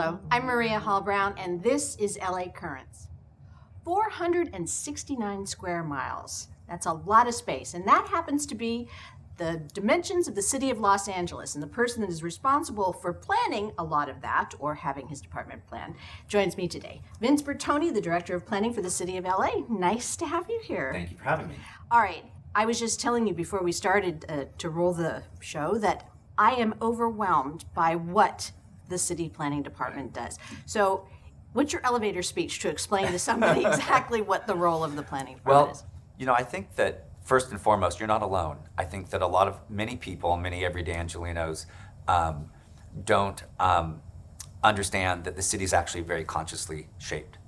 Hello, I'm Maria Hall Brown, and this is LA Currents. 469 square miles. That's a lot of space, and that happens to be the dimensions of the city of Los Angeles. And the person that is responsible for planning a lot of that, or having his department plan, joins me today. Vince Bertoni, the Director of Planning for the City of LA. Nice to have you here. Thank you for having me. All right, I was just telling you before we started to roll the show that I am overwhelmed by what the city planning department does. So what's your elevator speech to explain to somebody exactly what the role of the planning department is? Well, I think that first and foremost, you're not alone. I think that many people, many everyday Angelenos, don't understand that the city is actually very consciously shaped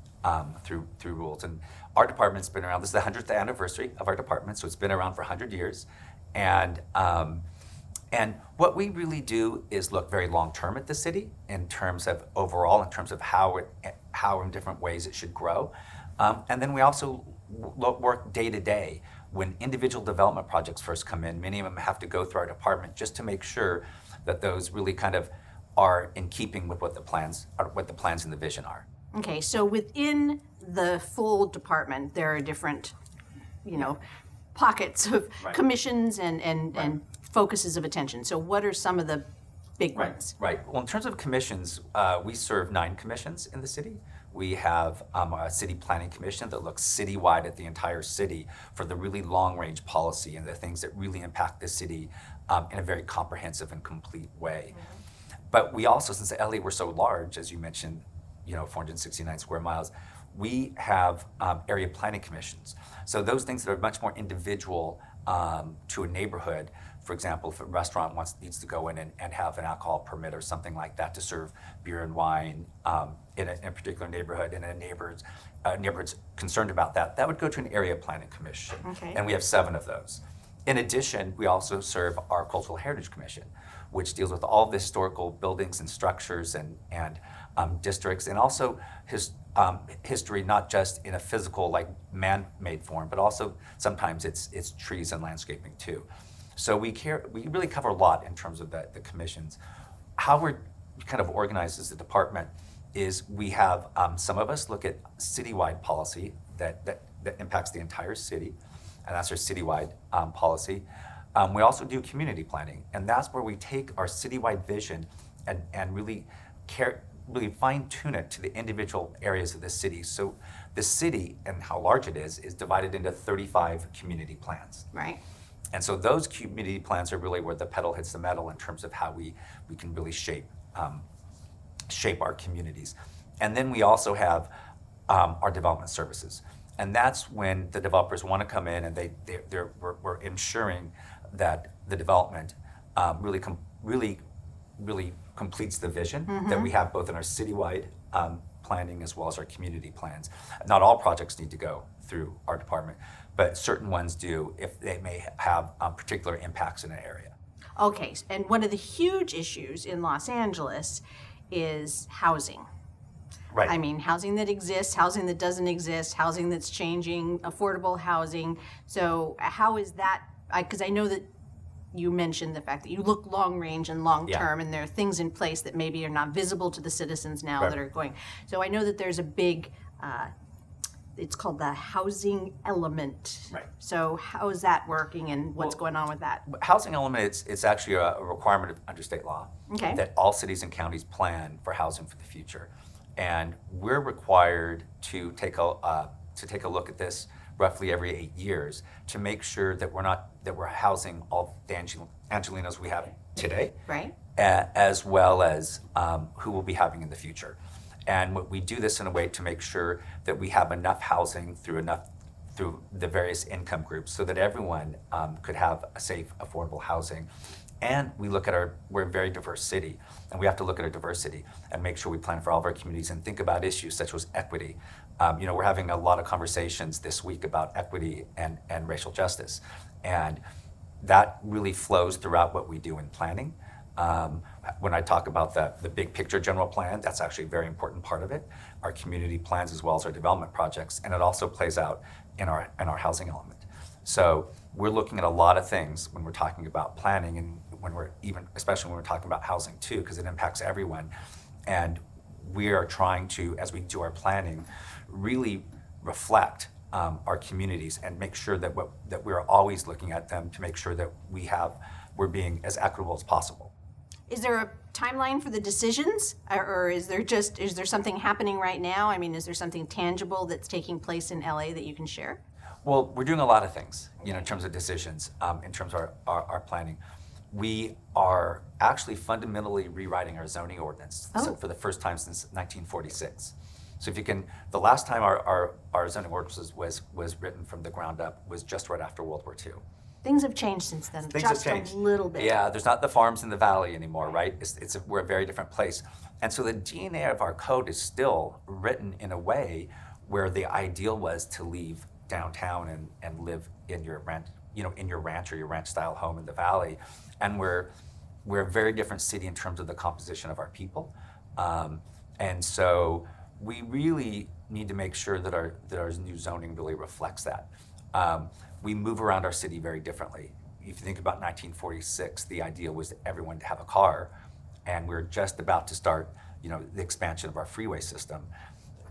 through rules. And our department's been around. This is the 100th anniversary of our department, so it's been around for 100 years. And what we really do is look very long-term at the city in terms of overall, in terms of how in different ways it should grow. And then we also work day to day. When individual development projects first come in, many of them have to go through our department just to make sure that those really kind of are in keeping with what the plans and the vision are. Okay, so within the full department, there are different, pockets of commissions and focuses of attention. So what are some of the big ones? Right. Well, in terms of commissions, we serve 9 commissions in the city. We have a city planning commission that looks citywide at the entire city for the really long-range policy and the things that really impact the city in a very comprehensive and complete way. Mm-hmm. But we also, since LA we're so large, as you mentioned, 469 square miles, we have area planning commissions. So those things that are much more individual to a neighborhood. For example, if a restaurant needs to go in and have an alcohol permit or something like that to serve beer and wine in a particular neighborhood, and a neighborhood's concerned about that would go to an area planning commission. Okay. And we have 7 of those. In addition, we also serve our Cultural Heritage Commission, which deals with all the historical buildings and structures and districts, and also history, not just in a physical, like man-made form, but also sometimes it's trees and landscaping too. So we really cover a lot in terms of the commissions. How we're kind of organized as a department is we have some of us look at citywide policy that impacts the entire city, and that's our citywide policy. We also do community planning, and that's where we take our citywide vision and really fine-tune it to the individual areas of the city. So the city, and how large it is divided into 35 community plans. Right. And so those community plans are really where the pedal hits the metal in terms of how we can really shape our communities. And then we also have our development services. And that's when the developers want to come in and we're ensuring that the development really completes the vision that we have both in our citywide planning as well as our community plans. Not all projects need to go through our department, but certain ones do if they may have particular impacts in an area. Okay, and one of the huge issues in Los Angeles is housing. Right. I mean, housing that exists, housing that doesn't exist, housing that's changing, affordable housing. So how is that? Because I know that you mentioned the fact that you look long range and long term, and there are things in place that maybe are not visible to the citizens now that are going. So I know that there's a big, it's called the housing element. Right. So how is that working, and what's going on with that? Housing element, it's actually a requirement under state law that all cities and counties plan for housing for the future. And we're required to take a look at this roughly every 8 years to make sure that we're housing all the Angelenos we have today, right? As well as who we'll be having in the future. And we do this in a way to make sure that we have enough housing through the various income groups so that everyone could have a safe, affordable housing. And we look at we're a very diverse city, and we have to look at our diversity and make sure we plan for all of our communities and think about issues such as equity. We're having a lot of conversations this week about equity and racial justice. And that really flows throughout what we do in planning. When I talk about the big picture general plan, that's actually a very important part of it, our community plans as well as our development projects, and it also plays out in our housing element. So we're looking at a lot of things when we're talking about planning, and especially when we're talking about housing too, because it impacts everyone. And we are trying to, as we do our planning, really reflect our communities and make sure that that we're always looking at them to make sure that we're being as equitable as possible. Is there a timeline for the decisions, or is there something happening right now? I mean, is there something tangible that's taking place in LA that you can share? Well, we're doing a lot of things, in terms of decisions, in terms of our planning. We are actually fundamentally rewriting our zoning ordinance for the first time since 1946. So if you can, the last time our zoning ordinance was written from the ground up was just right after World War II. Things have changed since then, Things just have changed. a little bit. Yeah, there's not the farms in the valley anymore, right? We're a very different place. And so the DNA of our code is still written in a way where the ideal was to leave downtown and live in your in your ranch or your ranch style home in the valley. And we're a very different city in terms of the composition of our people. And so we really need to make sure that our new zoning really reflects that. We move around our city very differently. If you think about 1946, the idea was everyone to have a car, and we're just about to start, the expansion of our freeway system.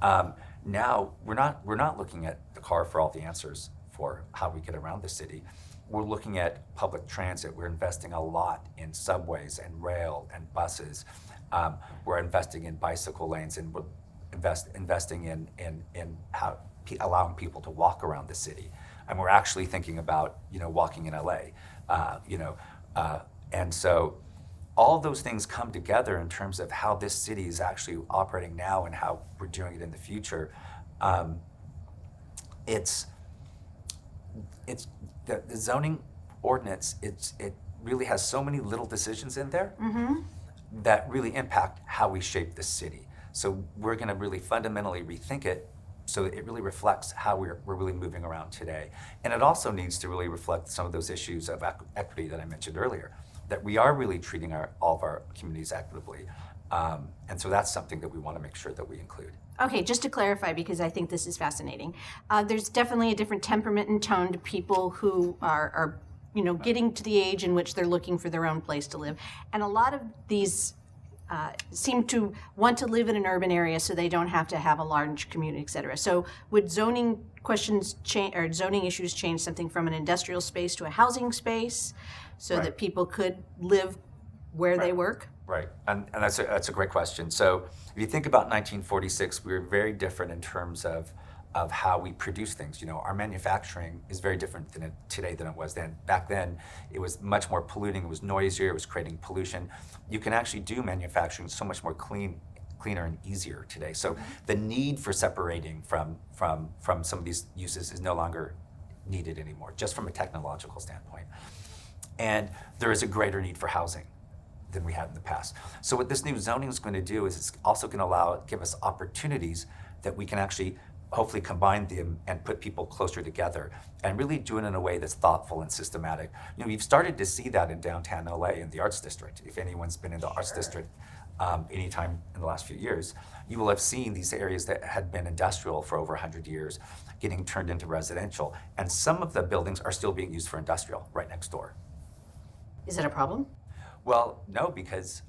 Now we're not looking at the car for all the answers for how we get around the city. We're looking at public transit. We're investing a lot in subways and rail and buses. We're investing in bicycle lanes, and we're investing in how allowing people to walk around the city. And we're actually thinking about walking in LA, and so all of those things come together in terms of how this city is actually operating now and how we're doing it in the future. It's the zoning ordinance. It really has so many little decisions in there that really impact how we shape the city. So we're going to really fundamentally rethink it, so it really reflects how we're really moving around today. And it also needs to really reflect some of those issues of equity that I mentioned earlier, that we are really treating all of our communities equitably. And so that's something that we want to make sure that we include. Okay, just to clarify, because I think this is fascinating, there's definitely a different temperament and tone to people who are getting to the age in which they're looking for their own place to live. And a lot of these seem to want to live in an urban area so they don't have to have a large community, et cetera. So would zoning questions change, or zoning issues change something from an industrial space to a housing space so that people could live where they work? Right, and that's a great question. So if you think about 1946, we were very different in terms of how we produce things. Our manufacturing is very different today than it was then. Back then, it was much more polluting, it was noisier, it was creating pollution. You can actually do manufacturing so much more cleaner and easier today. So the need for separating from some of these uses is no longer needed anymore, just from a technological standpoint. And there is a greater need for housing than we had in the past. So what this new zoning is going to do is it's also going to give us opportunities that we can actually hopefully combine them and put people closer together and really do it in a way that's thoughtful and systematic. You've started to see that in downtown LA in the Arts District. If anyone's been in the Arts District anytime in the last few years, you will have seen these areas that had been industrial for over 100 years getting turned into residential. And some of the buildings are still being used for industrial right next door. Is it a problem? Well, no, because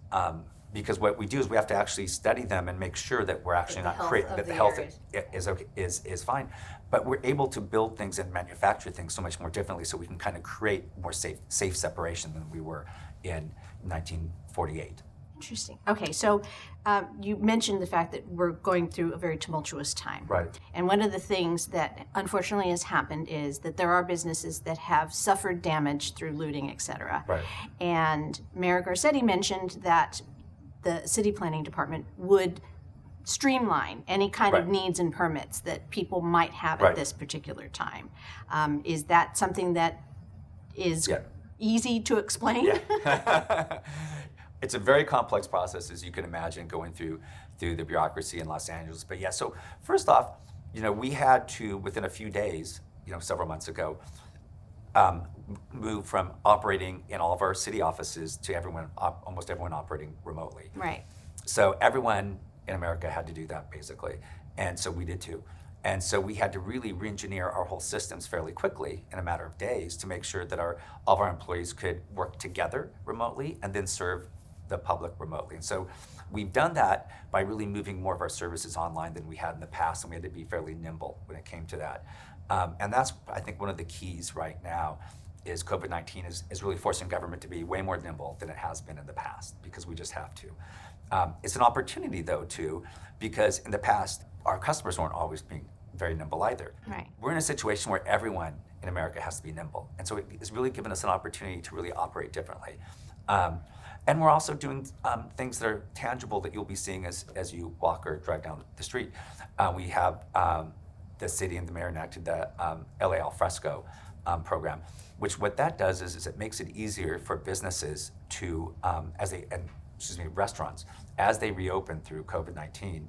what we do is we have to actually study them and make sure that we're actually not creating that the health is okay, is fine. But we're able to build things and manufacture things so much more differently, so we can kind of create more safe separation than we were in 1948. Interesting. Okay, so you mentioned the fact that we're going through a very tumultuous time. Right. And one of the things that unfortunately has happened is that there are businesses that have suffered damage through looting, et cetera. Right. And Mayor Garcetti mentioned that the city planning department would streamline any kind of needs and permits that people might have at this particular time. Is that something that is easy to explain? Yeah. It's a very complex process, as you can imagine, going through the bureaucracy in Los Angeles. But yeah, so first off, we had to, within a few days, several months ago, move from operating in all of our city offices to almost everyone operating remotely. Right. So everyone in America had to do that, basically. And so we did too. And so we had to really re-engineer our whole systems fairly quickly in a matter of days to make sure that all of our employees could work together remotely and then serve the public remotely. And so we've done that by really moving more of our services online than we had in the past, and we had to be fairly nimble when it came to that. And that's, I think, one of the keys right now is COVID-19 is really forcing government to be way more nimble than it has been in the past, because we just have to. It's an opportunity, though, too, because in the past, our customers weren't always being very nimble either. Right. We're in a situation where everyone in America has to be nimble. And so it's really given us an opportunity to really operate differently. And we're also doing things that are tangible that you'll be seeing as you walk or drive down the street. We have the city and the mayor enacted the LA Al Fresco program, which what that does is it makes it easier for businesses to, restaurants, as they reopen through COVID-19,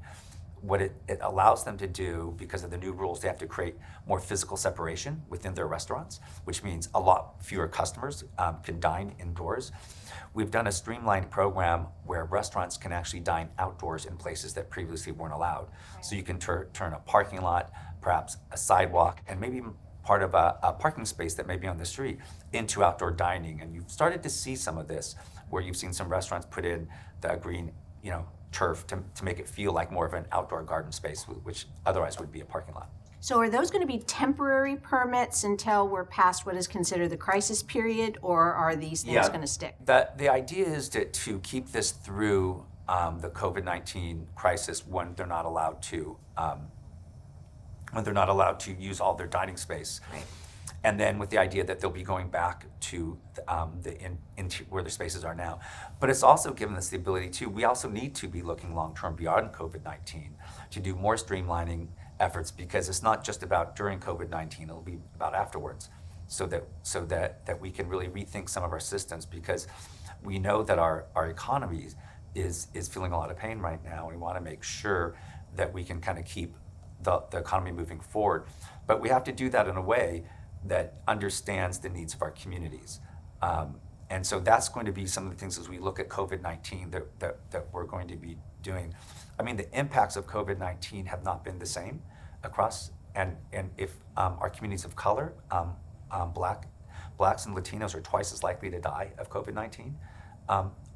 what it allows them to do, because of the new rules, they have to create more physical separation within their restaurants, which means a lot fewer customers can dine indoors. We've done a streamlined program where restaurants can actually dine outdoors in places that previously weren't allowed. So you can turn a parking lot, perhaps a sidewalk, and maybe even part of a parking space that may be on the street into outdoor dining. And you've started to see some of this, where you've seen some restaurants put in the green, turf to make it feel like more of an outdoor garden space, which otherwise would be a parking lot. So are those going to be temporary permits until we're past what is considered the crisis period, or are these things going to stick? The idea is to keep this through the COVID-19 crisis when they're not allowed to use all their dining space. Right. And then with the idea that they'll be going back to where their spaces are now. But it's also given us the ability to, we also need to be looking long-term beyond COVID-19 to do more streamlining efforts, because it's not just about during COVID-19, it'll be about afterwards, so that we can really rethink some of our systems, because we know that our economy is feeling a lot of pain right now, and we want to make sure that we can kind of keep the economy moving forward. But we have to do that in a way that understands the needs of our communities. And so that's going to be some of the things as we look at COVID-19 that we're going to be doing. I mean, the impacts of COVID-19 have not been the same across, and if our communities of color, blacks and Latinos are twice as likely to die of COVID-19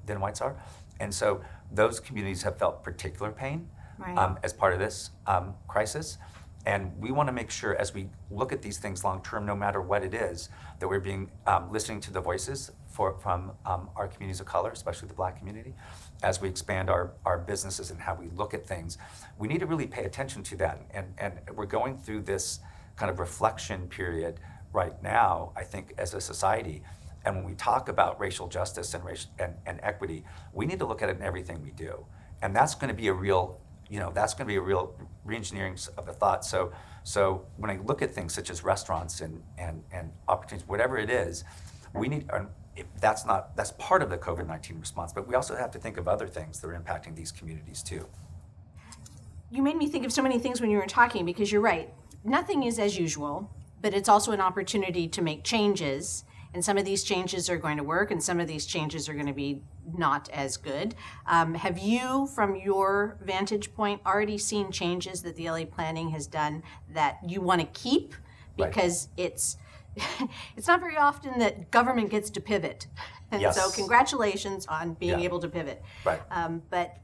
than whites are. And so those communities have felt particular pain as part of this crisis. And we want to make sure, as we look at these things long term, no matter what it is, that we're listening to the voices from our communities of color, especially the Black community, as we expand our businesses and how we look at things. We need to really pay attention to that. And we're going through this kind of reflection period right now, I think, as a society. And when we talk about racial justice and equity, we need to look at it in everything we do. And that's going to be a real re-engineering of the thought. So when I look at things such as restaurants and opportunities, whatever it is, we need, that's part of the COVID-19 response, but we also have to think of other things that are impacting these communities too. You made me think of so many things when you were talking, because you're right. Nothing is as usual, but it's also an opportunity to make changes. And some of these changes are going to work, and some of these changes are going to be not as good. Have you, from your vantage point, already seen changes that the LA Planning has done that you want to keep? Because it's not very often that government gets to pivot. And so congratulations on being able to pivot. Right. But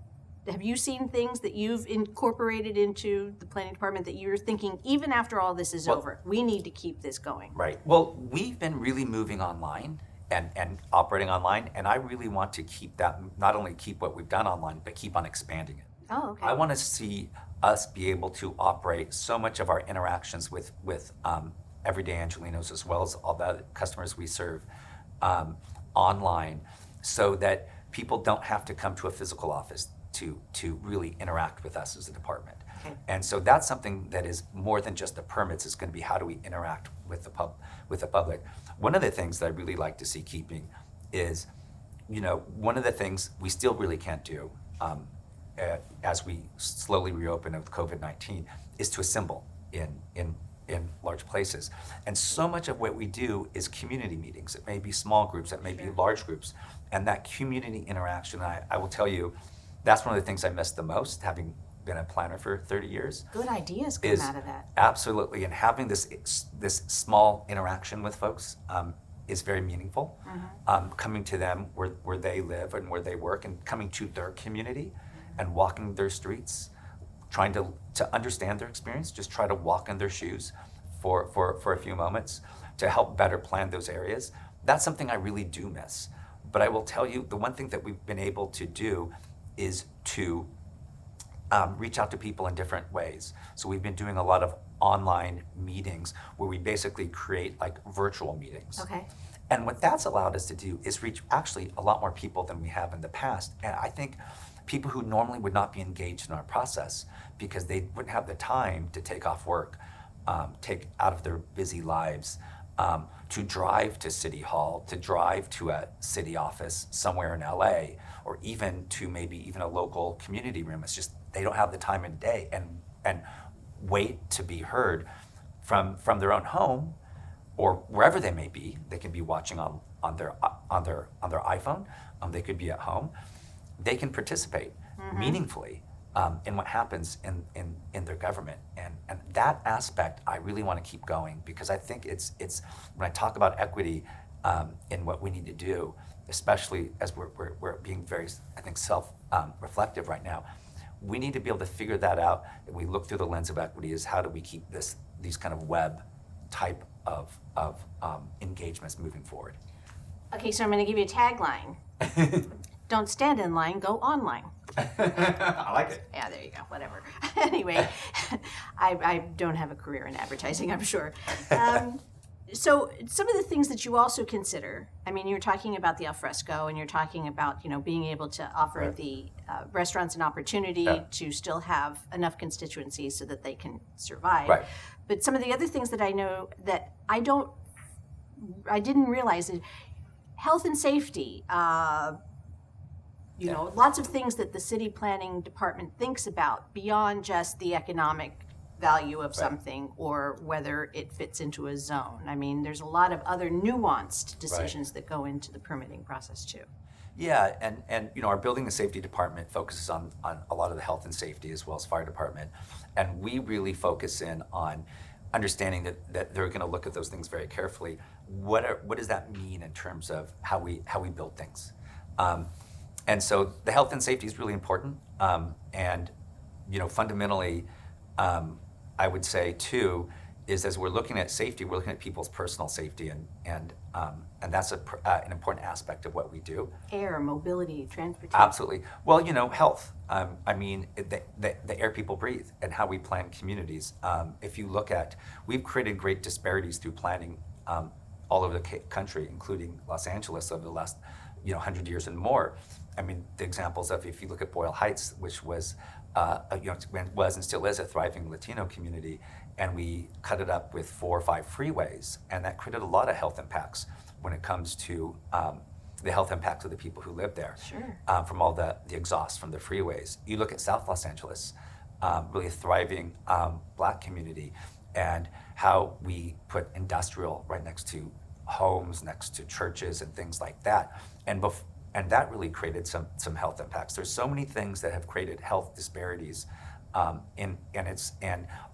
have you seen things that you've incorporated into the planning department that you're thinking, even after all this is over, we need to keep this going? Right. Well, we've been really moving online and operating online, and I really want to keep that, not only keep what we've done online, but keep on expanding it. Oh, okay. I want to see us be able to operate so much of our interactions with everyday Angelinos, as well as all the customers we serve online, so that people don't have to come to a physical office to really interact with us as a department. Okay. And so that's something that is more than just the permits. It's going to be, how do we interact with the public. One of the things that I really like to see keeping is, one of the things we still really can't do as we slowly reopen with COVID-19 is to assemble in large places. And so much of what we do is community meetings. It may be small groups, it may be large groups. And that community interaction, I will tell you, that's one of the things I miss the most, having been a planner for 30 years. Good ideas come out of that. Absolutely, and having this small interaction with folks is very meaningful. Mm-hmm. Coming to them where they live and where they work, and coming to their community and walking their streets, trying to understand their experience, just try to walk in their shoes for a few moments to help better plan those areas. That's something I really do miss. But I will tell you, the one thing that we've been able to do is to reach out to people in different ways. So we've been doing a lot of online meetings where we basically create like virtual meetings. Okay. And what that's allowed us to do is reach actually a lot more people than we have in the past. And I think people who normally would not be engaged in our process because they wouldn't have the time to take off work, take out of their busy lives, to drive to City Hall, to drive to a city office somewhere in LA, or even to maybe even a local community room. It's just they don't have the time in the day and wait to be heard from their own home or wherever they may be. They can be watching on their iPhone. They could be at home. They can participate meaningfully in what happens in their government, and that aspect I really want to keep going, because I think it's when I talk about equity in what we need to do, especially as we're being very, I think, reflective right now. We need to be able to figure that out, and we look through the lens of equity is how do we keep these kind of web type of engagements moving forward. Okay, so I'm going to give you a tagline. Don't stand in line, go online. I like it. Yeah, there you go, whatever. Anyway, I don't have a career in advertising, I'm sure. So some of the things that you also consider, I mean, you're talking about the alfresco, and you're talking about, being able to offer Right. the restaurants an opportunity Yeah. to still have enough constituencies so that they can survive. Right. But some of the other things that I know that I didn't realize is health and safety, lots of things that the city planning department thinks about beyond just the economic value of something or whether it fits into a zone. I mean, there's a lot of other nuanced decisions that go into the permitting process too. Yeah, and our building and safety department focuses on a lot of the health and safety as well as fire department, and we really focus in on understanding that they're going to look at those things very carefully. What does that mean in terms of how we build things? And so the health and safety is really important, and fundamentally, I would say too is as we're looking at safety, we're looking at people's personal safety, and that's an important aspect of what we do. Air, mobility, transportation. Absolutely. Well, health. I mean, the air people breathe and how we plan communities. If you look at, we've created great disparities through planning all over the country, including Los Angeles over the last 100 years and more. I mean, the examples of, if you look at Boyle Heights, which was and still is a thriving Latino community, and we cut it up with 4 or 5 freeways, and that created a lot of health impacts when it comes to the health impacts of the people who live there. Sure. From all the exhaust from the freeways. You look at South Los Angeles, really a thriving Black community, and how we put industrial right next to homes, next to churches and things like that. And that really created some health impacts. There's so many things that have created health disparities, and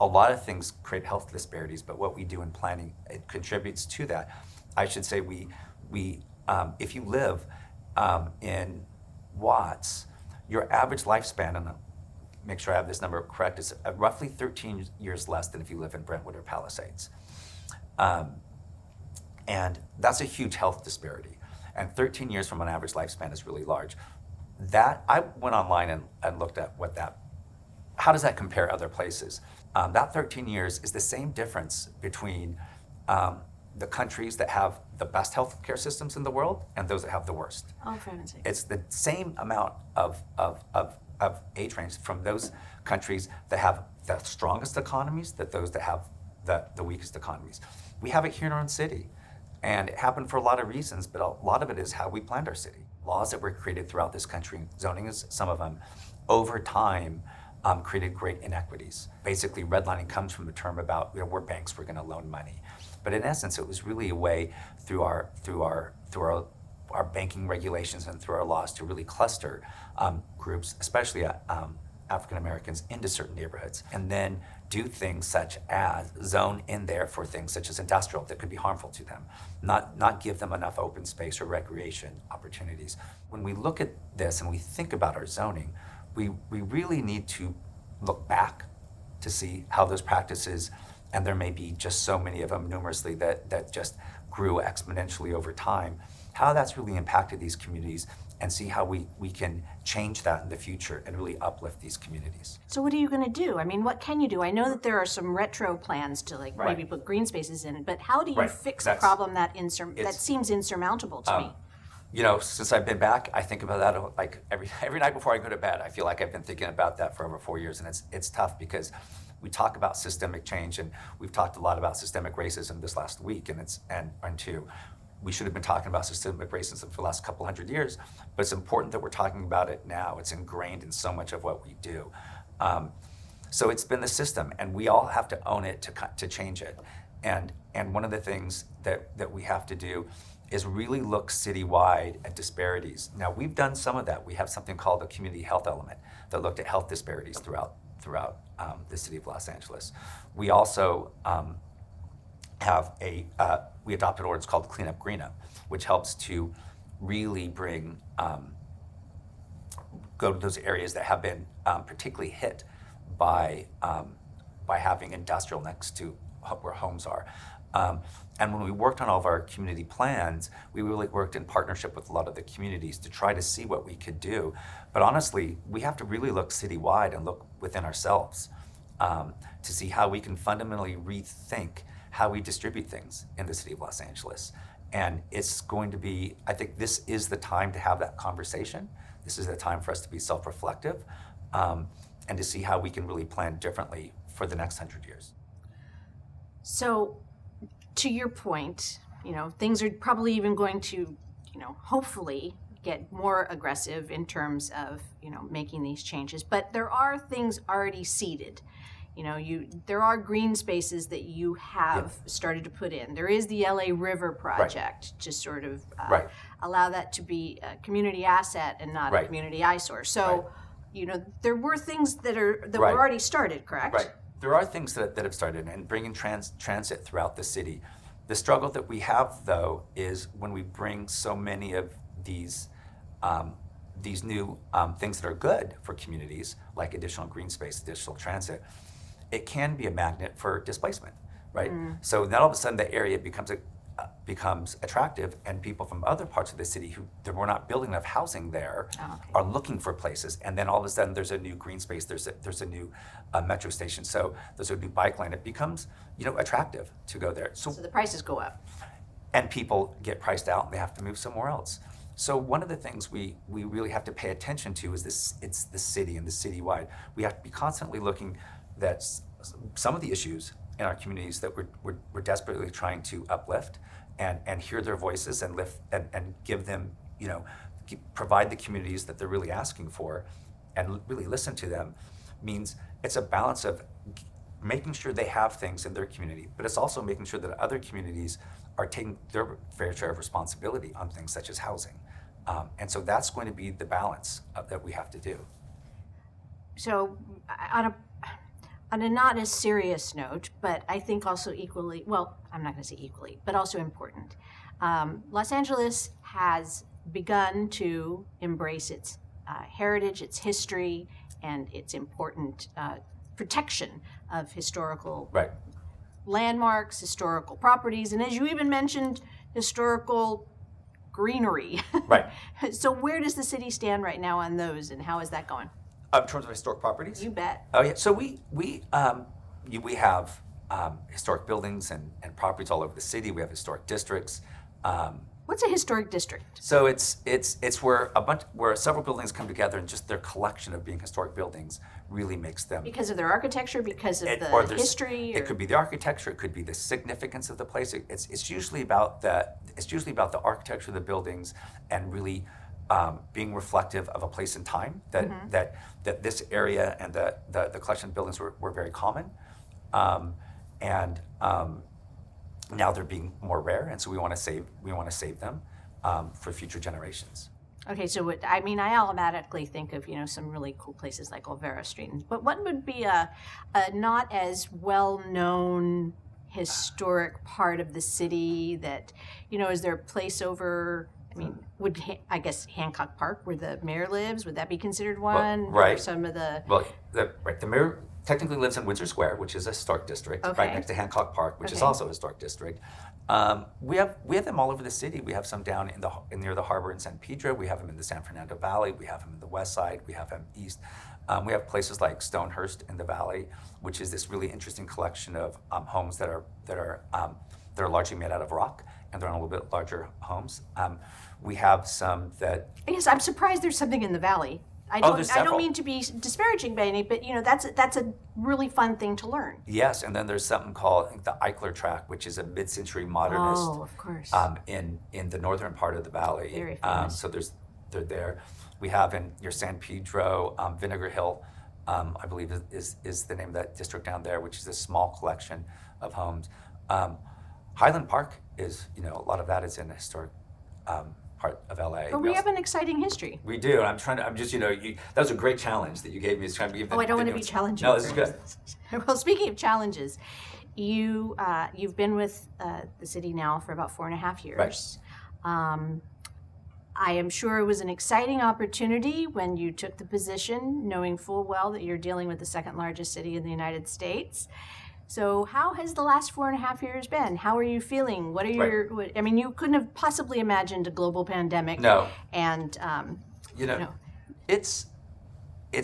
a lot of things create health disparities. But what we do in planning, it contributes to that. I should say we if you live in Watts, your average lifespan, and I'll make sure I have this number correct, is roughly 13 years less than if you live in Brentwood or Palisades, and that's a huge health disparity. And 13 years from an average lifespan is really large. That I went online and looked at how does that compare other places? That 13 years is the same difference between the countries that have the best healthcare systems in the world and those that have the worst. Oh, for heaven's sake. It's the same amount of age range from those countries that have the strongest economies that those that have the weakest economies. We have it here in our own city. And it happened for a lot of reasons, but a lot of it is how we planned our city. Laws that were created throughout this country, zoning is some of them, over time created great inequities. Basically, redlining comes from the term about where banks were going to loan money. But in essence, it was really a way through our banking regulations and through our laws to really cluster groups, especially African Americans, into certain neighborhoods, and then do things such as zone in there for things such as industrial that could be harmful to them, not give them enough open space or recreation opportunities. When we look at this and we think about our zoning, we really need to look back to see how those practices, and there may be just so many of them numerously that just grew exponentially over time, how that's really impacted these communities, and see how we can change that in the future and really uplift these communities. So what are you going to do? I mean, what can you do? I know that there are some retro plans to like Right. maybe put green spaces in, but how do you Right. fix a That's- problem that seems insurmountable to me? You know, since I've been back, I think about that like every night before I go to bed. I feel like I've been thinking about that for over 4 years, and it's tough because we talk about systemic change, and we've talked a lot about systemic racism this last week, and too. We should have been talking about systemic racism for the last couple hundred years, but it's important that we're talking about it now. It's ingrained in so much of what we do. So it's been the system, and we all have to own it to change it. And one of the things that we have to do is really look citywide at disparities. Now, we've done some of that. We have something called the community health element that looked at health disparities throughout the city of Los Angeles. We also have we adopted an ordinance called Clean Up Green Up, which helps to really go to those areas that have been particularly hit by having industrial next to where homes are. And when we worked on all of our community plans, we really worked in partnership with a lot of the communities to try to see what we could do. But honestly, we have to really look citywide and look within ourselves to see how we can fundamentally rethink how we distribute things in the city of Los Angeles. And it's going to be, I think this is the time to have that conversation. This is the time for us to be self-reflective and to see how we can really plan differently for the next 100 years. So, to your point, things are probably even going to, hopefully get more aggressive in terms of, making these changes. But there are things already seeded. There are green spaces that you have started to put in. There is the LA River project to sort of allow that to be a community asset and not a community eyesore. So, there were things that were already started, correct? Right. There are things that have started, and bringing transit throughout the city. The struggle that we have, though, is when we bring so many of these new things that are good for communities, like additional green space, additional transit, it can be a magnet for displacement, right? So then all of a sudden the area becomes attractive, and people from other parts of the city we're not building enough housing there are looking for places, and then all of a sudden there's a new green space, there's a new metro station, so there's a new bike lane. It becomes attractive to go there. So the prices go up. And people get priced out and they have to move somewhere else. So one of the things we really have to pay attention to is it's the city and the citywide. We have to be constantly looking that some of the issues in our communities that we're desperately trying to uplift and hear their voices and lift and give them, provide the communities that they're really asking for and really listen to them, means it's a balance of making sure they have things in their community, but it's also making sure that other communities are taking their fair share of responsibility on things such as housing. And so that's going to be the balance that we have to do. So on a not as serious note, but I think also equally, well, I'm not going to say equally, but also important. Los Angeles has begun to embrace its heritage, its history, and its important protection of historical landmarks, historical properties, and as you even mentioned, historical greenery. Right. So where does the city stand right now on those, and how is that going? In terms of historic properties? You bet. Oh yeah. So we have historic buildings and properties all over the city. We have historic districts. What's a historic district? So it's where several buildings come together, and just their collection of being historic buildings really makes them. Because of their architecture, because of the history. It could be the architecture. It could be the significance of the place. It's usually about the architecture of the buildings and really being reflective of a place in time that this area and the collection of buildings were very common, and now they're being more rare, and so we want to save them for future generations. Okay, so I automatically think of some really cool places like Olvera Street, but what would be a not as well known historic part of the city that is there a place over I mean, I guess Hancock Park, where the mayor lives, would that be considered one? Right. Or some of the, Well, the mayor technically lives in Windsor Square, which is a historic district, Okay. right next to Hancock Park, which is Okay. also a historic district. We have them all over the city. We have some down near the harbor in San Pedro. We have them in the San Fernando Valley. We have them in the west side. We have them east. We have places like Stonehurst in the valley, which is this really interesting collection of homes that are largely made out of rock, and they're on a little bit larger homes. We have some that. I guess I'm surprised there's something in the valley. I there's don't several. mean to be disparaging by any, but that's a really fun thing to learn. Yes, and then there's something called, I think, the Eichler Tract, which is a mid-century modernist. Oh, of course. In the northern part of the valley. Very famous. So they're there. We have in your San Pedro, Vinegar Hill, I believe is the name of that district down there, which is a small collection of homes. Highland Park is, a lot of that is in a historic part of LA. But we have an exciting history. We do. And I'm just, that was a great challenge that you gave me. Is trying to give. I don't want to be challenging. No, this is good. Well, speaking of challenges, you've been with the city now for about 4.5 years. Right. I am sure it was an exciting opportunity when you took the position, knowing full well that you're dealing with the second largest city in the United States. So how has the last 4.5 years been? How are you feeling? What are I mean, you couldn't have possibly imagined a global pandemic. No. And, It's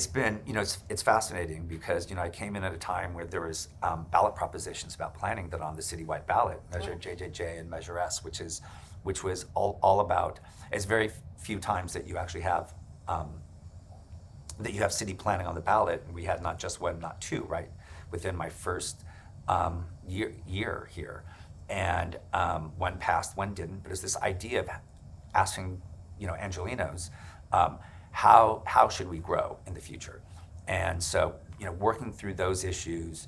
been, it's fascinating because, I came in at a time where there was ballot propositions about planning that on the citywide ballot, Measure JJJ and Measure S, which was all about, it's very few times that you actually have, city planning on the ballot. And we had not just one, not two, right? Within my first year here. And one passed, one didn't, but it's this idea of asking, Angelenos, how should we grow in the future? And so, working through those issues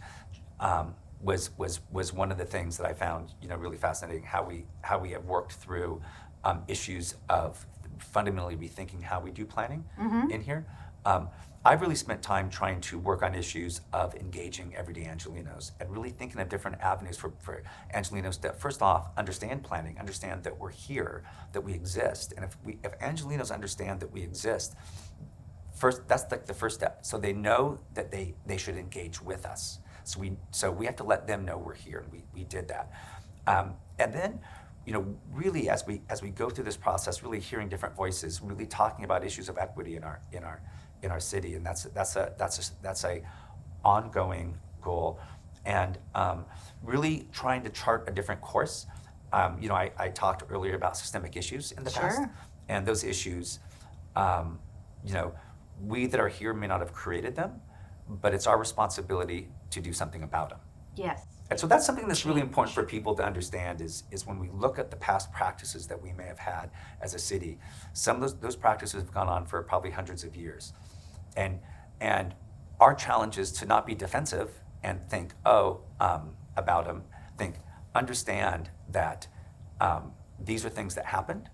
was one of the things that I found, really fascinating. How we have worked through issues of fundamentally rethinking how we do planning in here. I've really spent time trying to work on issues of engaging everyday Angelenos and really thinking of different avenues for Angelenos that, first off, understand planning, understand that we're here, that we exist. And if Angelenos understand that we exist, first, that's like the first step. So they know that they should engage with us. So we have to let them know we're here, and we did that. And then, really as we go through this process, really hearing different voices, really talking about issues of equity in our city, and that's a ongoing goal, and really trying to chart a different course. I talked earlier about systemic issues in the past, and those issues, we that are here may not have created them, but it's our responsibility to do something about them. yes. And so that's something that's really important for people to understand is when we look at the past practices that we may have had as a city, some of those practices have gone on for probably hundreds of years. And our challenge is to not be defensive and think, about them. Understand that these are things that happened.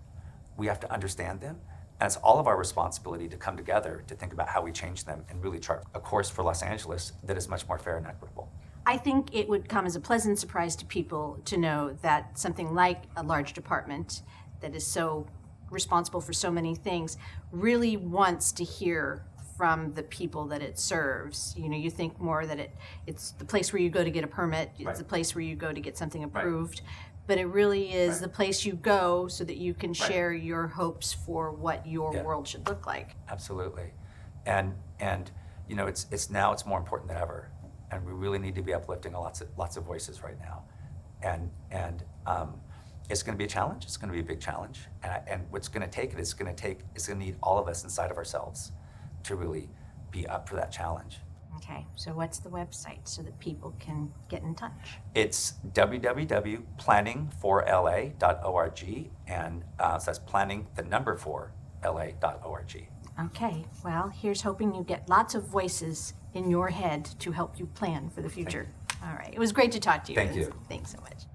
We have to understand them. And it's all of our responsibility to come together to think about how we change them and really chart a course for Los Angeles that is much more fair and equitable. I think it would come as a pleasant surprise to people to know that something like a large department that is so responsible for so many things really wants to hear from the people that it serves. You think more that it's the place where you go to get a permit, it's the place where you go to get something approved, but it really is the place you go so that you can share your hopes for what your world should look like. Absolutely. And it's more important than ever. And we really need to be uplifting lots of voices right now, and it's going to be a challenge. It's going to be a big challenge, and what's going to take it is going to need all of us inside of ourselves to really be up for that challenge. Okay, so what's the website so that people can get in touch? It's www.planningforla.org, and so that's planning the number 4la.org. Okay, well, here's hoping you get lots of voices in your head to help you plan for the future. All right, it was great to talk to you. Thank you. Thanks so much.